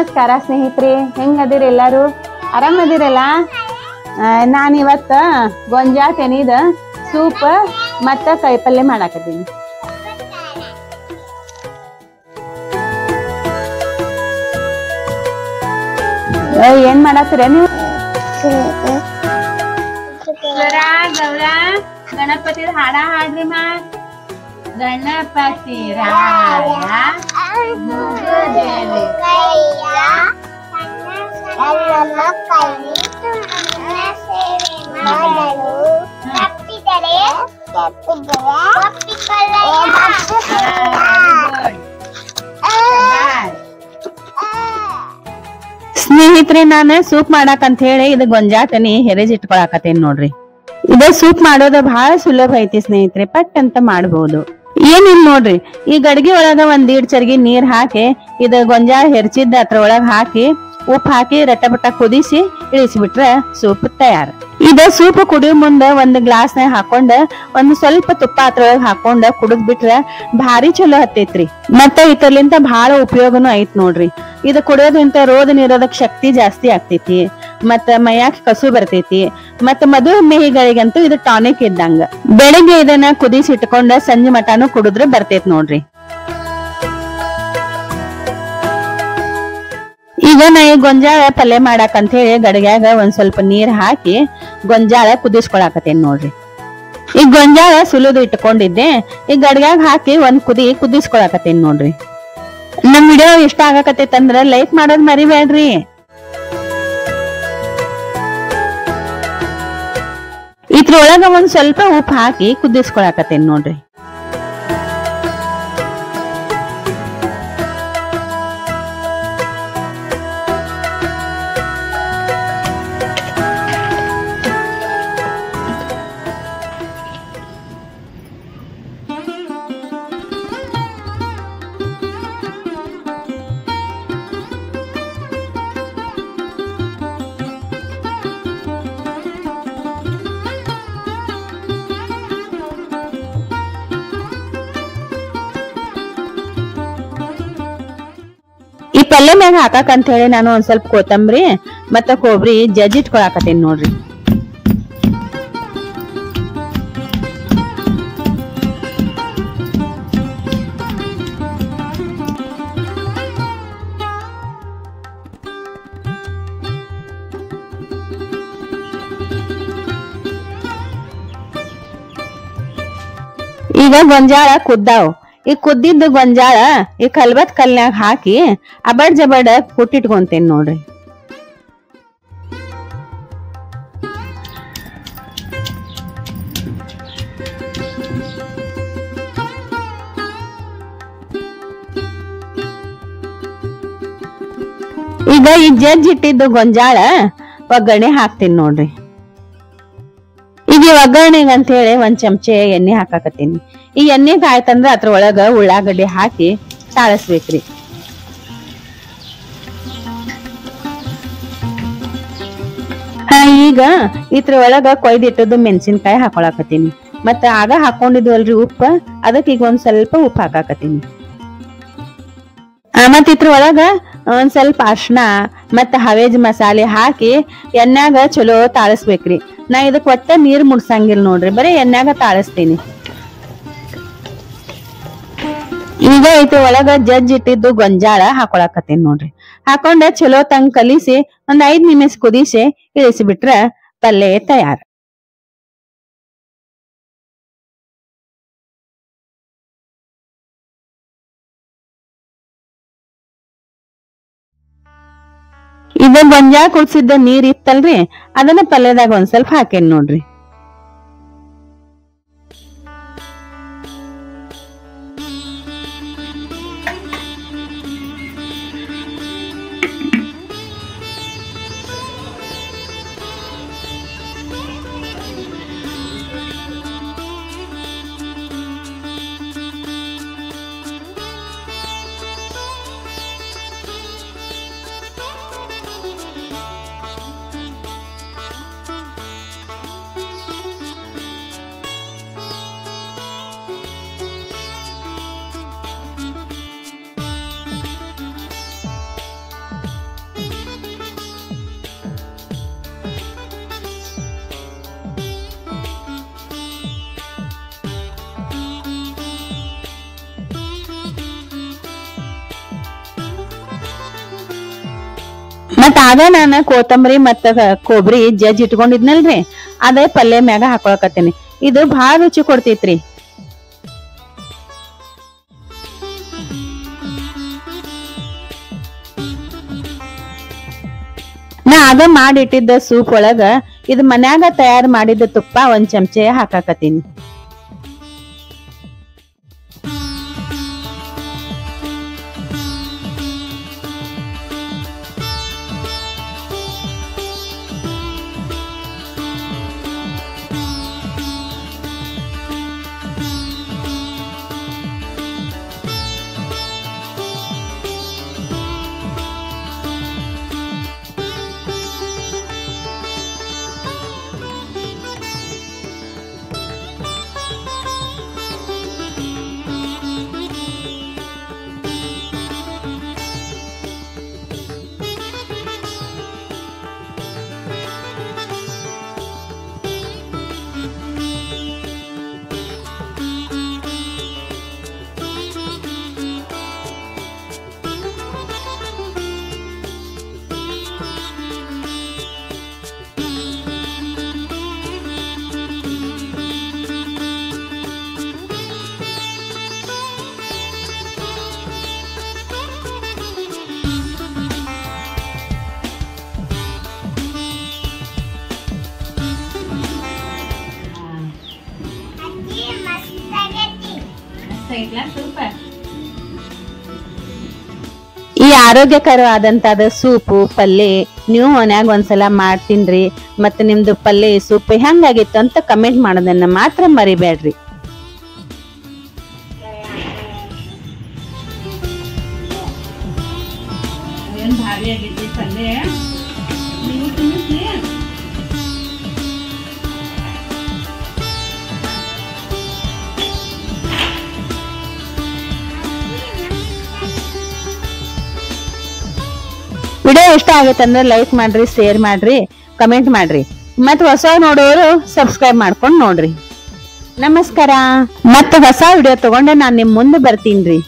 ನಮಸ್ಕಾರ ಸ್ನೇಹಿತರೆ, ಹೆಂಗದಿರಿ ಎಲ್ಲಾರು? ಆರಾಮದಿರಲ್ಲ? ನಾನು ಇವತ್ತ ಗೊಂಜಾಳ ತೆನಿದ ಸೂಪ್ ಮತ್ತ ಕಾಯಿಪಲ್ಯ ಮಾಡಾಕತ್ತೀನಿ. ಏನ್ ಮಾಡಾಕ್ತೀರ ನೀವು? ಗೌರ ಗಣಪತಿ ಹಾಡ ಹಾಡ್ರಿ ಮಾ. ಗಣಪತಿ ಸ್ನೇಹಿತರೆ, ನಾನು ಸೂಪ್ ಮಾಡಾಕಂತ ಹೇಳಿ ಇದು ಗೊಂಜಾಳ ತೆನಿ ಹೆರೇಜ್ ಇಟ್ಕೊಳಕತ್ತೇನಿ ನೋಡ್ರಿ. ಇದ ಸೂಪ್ ಮಾಡೋದು ಬಹಳ ಸುಲಭ ಐತಿ ಸ್ನೇಹಿತರೆ, ಪಟ್ ಅಂತ ಮಾಡಬಹುದು. ಏನಿಲ್ಲ ನೋಡ್ರಿ, ಈ ಗಡಿಗೆ ಒಳಗ ಒಂದ್ ಚರ್ಗಿ ನೀರ್ ಹಾಕಿ ಇದ ಗೊಂಜಾಳ ಹೆರ್ಚಿದ್ದ ಅದ್ರೊಳಗ ಹಾಕಿ ಉಪ್ಪು ಹಾಕಿ ರಟಪಟ ಕುದಿಸಿ ಇಳಿಸಿಬಿಟ್ರ ಸೂಪ್ ತಯಾರ. ಇದ ಸೂಪ್ ಕುಡಿಯೋ ಮುಂದ ಒಂದ್ ಗ್ಲಾಸ್ನಾಗ ಹಾಕೊಂಡ ಒಂದ್ ಸ್ವಲ್ಪ ತುಪ್ಪ ಅದ್ರೊಳಗ ಹಾಕೊಂಡ ಕುಡಿದ್ ಬಿಟ್ರ ಭಾರಿ ಚಲೋ ಹತ್ತೈತ್ರಿ. ಮತ್ತ ಇದ್ರಲಿಂತ ಬಹಳ ಉಪಯೋಗನು ಐತ್ ನೋಡ್ರಿ. ಇದ ಕುಡಿಯೋದ್ರಿಂದ ರೋಗ ನಿರೋಧಕ ಶಕ್ತಿ ಜಾಸ್ತಿ ಆಗ್ತೈತಿ, ಮತ್ತ ಮೈಯಾಕ ಕಸು ಬರ್ತೈತಿ, ಮತ್ತ ಮಧುಮೇಹಿಗಳಿಗಂತೂ ಇದು ಟಾನಿಕ್ ಇದ್ದಂಗ. ಬೆಳಿಗ್ಗೆ ಇದನ್ನ ಕುದಿಸಿ ಇಟ್ಕೊಂಡ ಸಂಜೆ ಮಟಾನು ಕುಡಿದ್ರ ಬರ್ತೈತಿ ನೋಡ್ರಿ. ಈಗ ನಾ ಈ ಗೊಂಜಾಳ ಪಲ್ಯ ಮಾಡಾಕಂತ ಹೇಳಿ ಗಡಿಗ್ಯಾಗ ಒಂದ್ ಸ್ವಲ್ಪ ನೀರ್ ಹಾಕಿ ಗೊಂಜಾಳ ಕುದಿಸ್ಕೊಳಕತ್ತೇನಿ ನೋಡ್ರಿ. ಈ ಗೊಂಜಾಳ ಸುಲಿದು ಇಟ್ಕೊಂಡಿದ್ದೆ ಈ ಗಡಿಗ್ಯಾಗ ಹಾಕಿ ಒಂದ್ ಕುದಿಸ್ಕೊಳಕತ್ತೇನಿ ನೋಡ್ರಿ. ನಮ್ ವಿಡಿಯೋ ಇಷ್ಟ ಆಗಾಕತ್ತೈತಂದ್ರ ಲೈಕ್ ಮಾಡೋದ್ ಮರಿಬೇಡ್ರಿ. ಇದ್ರೊಳಗ ಒಂದ್ ಸ್ವಲ್ಪ ಉಪ್ಪು ಹಾಕಿ ಕುದಿಸ್ಕೊಳಕತ್ತೇನಿ ನೋಡ್ರಿ. ಈ ಪಲ್ಯ ಮ್ಯಾಗ ಹಾಕಾಕಂತ ಹೇಳಿ ನಾನು ಒಂದ್ ಸ್ವಲ್ಪ ಕೊತ್ತಂಬರಿ ಮತ್ತ ಕೊಬ್ಬರಿ ಜಜ್ಜಿಟ್ಕೊಳಕತ್ತೇನಿ ನೋಡ್ರಿ. ಈಗ ಗೊಂಜಾಳ ಕುದ್ದಾವ್. ಈ ಕುದ್ದಿದ್ದು ಗೊಂಜಾಳ ಈ ಕಲ್ಬತ್ ಕಲ್ನ್ಯಾಗ ಹಾಕಿ ಅಬಡ್ ಜಬಡ್ ಕುಟ್ಟಿಟ್ಕೊಂತೇನಿ ನೋಡ್ರಿ. ಈಗ ಈ ಜಜ್ಜಿಟ್ಟಿದ್ದು ಗೊಂಜಾಳ ಒಗ್ಗರಣೆ ಹಾಕ್ತೀನಿ ನೋಡ್ರಿ. ಈಗ ಒಗ್ಗರಣೆಗೆ ಅಂತ ಹೇಳಿ ಒಂದ್ ಚಮಚೆ ಎಣ್ಣೆ ಹಾಕಾಕತ್ತೀನಿ. ಈ ಎಣ್ಣೆ ಕಾಯ್ತಂದ್ರ ಅದ್ರೊಳಗ ಉಳ್ಳಾಗಡ್ಡಿ ಹಾಕಿ ತಾಳಸ್ಬೇಕ್ರಿ. ಈಗ ಇದ್ರೊಳಗ ಕೊಯ್ದಿಟ್ಟದ್ದು ಮೆಣಸಿನ್ಕಾಯಿ ಹಾಕೊಳಕತ್ತೀನಿ. ಮತ್ತ ಆಗ ಹಾಕೊಂಡಿದ್ವಲ್ರಿ ಉಪ್ಪ, ಅದಕ್ಕೆ ಈಗ ಒಂದ್ ಸ್ವಲ್ಪ ಉಪ್ಪು ಹಾಕಾಕತ್ತೀನಿ. ಮತ್ತ ಇದ್ರೊಳಗ ಒಂದ್ ಸ್ವಲ್ಪ ಅರ್ಶಿನ ಮತ್ತ ಹವೇಜ್ ಮಸಾಲೆ ಹಾಕಿ ಎಣ್ಣಾಗ ಚಲೋ ತಾಳಸ್ಬೇಕ್ರಿ. ನಾ ಇದಕ್ ಒಟ್ಟ ನೀರ್ ಮುಡ್ಸಂಗಿಲ್ಲ ನೋಡ್ರಿ, ಬರೀ ಎಣ್ಣಾಗ ತಾಳಸ್ತೀನಿ. ಈಗ ಇದ್ರ ಒಳಗ ಜಜ್ಜಿಟ್ಟಿದ್ದು ಗೊಂಜಾಳ ಹಾಕೊಳಕತ್ತೀನಿ ನೋಡ್ರಿ. ಹಾಕೊಂಡ ಚಲೋ ತಂಗ್ ಕಲಿಸಿ ಒಂದ್ 5 ನಿಮಿಷ ಕುದಿಸಿ ಇಳಿಸಿ ಬಿಟ್ರ ಪಲ್ಯ ತಯಾರ. ಇದ ಗೊಂಜಾಳ ಕುಡ್ಸಿದ್ದ ನೀರ್ ಇತ್ತಲ್ರಿ, ಅದನ್ನ ಪಲ್ಯದಾಗ ಒಂದ್ ಸ್ವಲ್ಪ ಹಾಕೇನಿ ನೋಡ್ರಿ. ಮತ್ತ ಆಗ ನಾನು ಕೊತ್ತಂಬರಿ ಮತ್ತ ಕೊಬ್ಬರಿ ಜಜ್ಜಿ ಇಟ್ಕೊಂಡಿದ್ನಲ್ರಿ ಅದೇ ಪಲ್ಯ ಮ್ಯಾಗ ಹಾಕೊಳಕತ್ತೀನಿ. ಇದು ಬಹಳ ರುಚಿ ಕೊಡ್ತೈತ್ರಿ. ನಾ ಆಗ ಮಾಡಿಟ್ಟಿದ್ದ ಸೂಪ್ ಒಳಗ ಇದು ಮನ್ಯಾಗ ತಯಾರು ಮಾಡಿದ ತುಪ್ಪ 1 ಚಮಚೆ ಹಾಕಾಕತ್ತೀನಿ. ಈ ಆರೋಗ್ಯಕರವಾದಂತಾದ ಸೂಪು ಪಲ್ಯ ನೀವು ಮನ್ಯಾಗ ಒಂದ್ಸಲ ಮಾಡ್ತೀನ್ರಿ. ಮತ್ತ ನಿಮ್ದು ಪಲ್ಯ ಸೂಪ್ ಹೆಂಗಾಗಿತ್ತು ಅಂತ ಕಮೆಂಟ್ ಮಾಡೋದನ್ನ ಮಾತ್ರ ಮರಿಬೇಡ್ರಿ. ವಿಡಿಯೋ ಇಷ್ಟ ಆಗೈತೆ ಅಂದ್ರೆ ಲೈಕ್ ಮಾಡ್ರಿ, ಶೇರ್ ಮಾಡ್ರಿ, ಕಮೆಂಟ್ ಮಾಡ್ರಿ. ಮತ್ ಹೊಸ ನೋಡೋರು ಸಬ್ಸ್ಕ್ರೈಬ್ ಮಾಡ್ಕೊಂಡ್ ನೋಡ್ರಿ. ನಮಸ್ಕಾರ. ಮತ್ತ ಹೊಸ ವಿಡಿಯೋ ತಗೊಂಡೆ ನಾನ್ ನಿಮ್ ಮುಂದೆ ಬರ್ತೀನ್ರಿ.